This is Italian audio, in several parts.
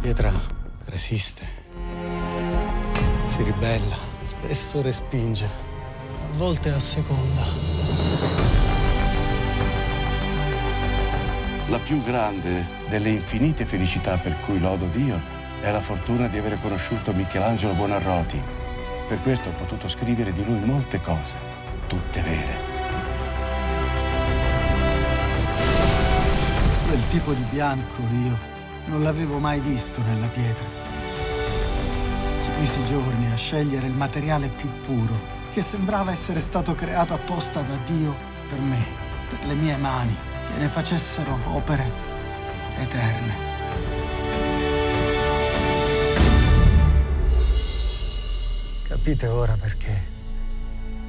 pietra resiste, si ribella, spesso respinge, a volte asseconda. La più grande delle infinite felicità per cui lodo Dio è la fortuna di avere conosciuto Michelangelo Buonarroti. Per questo ho potuto scrivere di lui molte cose, tutte vere. Quel tipo di bianco io non l'avevo mai visto nella pietra. Ci misi giorni a scegliere il materiale più puro, che sembrava essere stato creato apposta da Dio per me, per le mie mani, che ne facessero opere eterne. Capite ora perché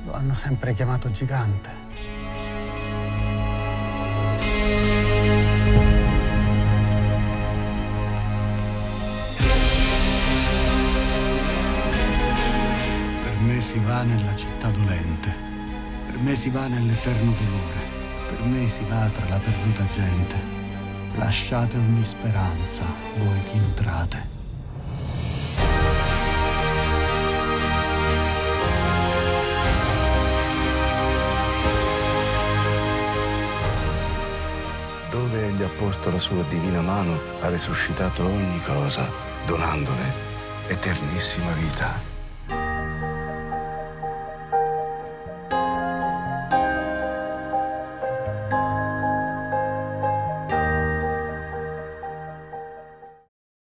lo hanno sempre chiamato gigante? Per me si va nella città dolente, per me si va nell'eterno dolore, per me si va tra la perduta gente. Lasciate ogni speranza, voi che entrate. Dove egli ha posto la sua divina mano, ha resuscitato ogni cosa, donandole eternissima vita.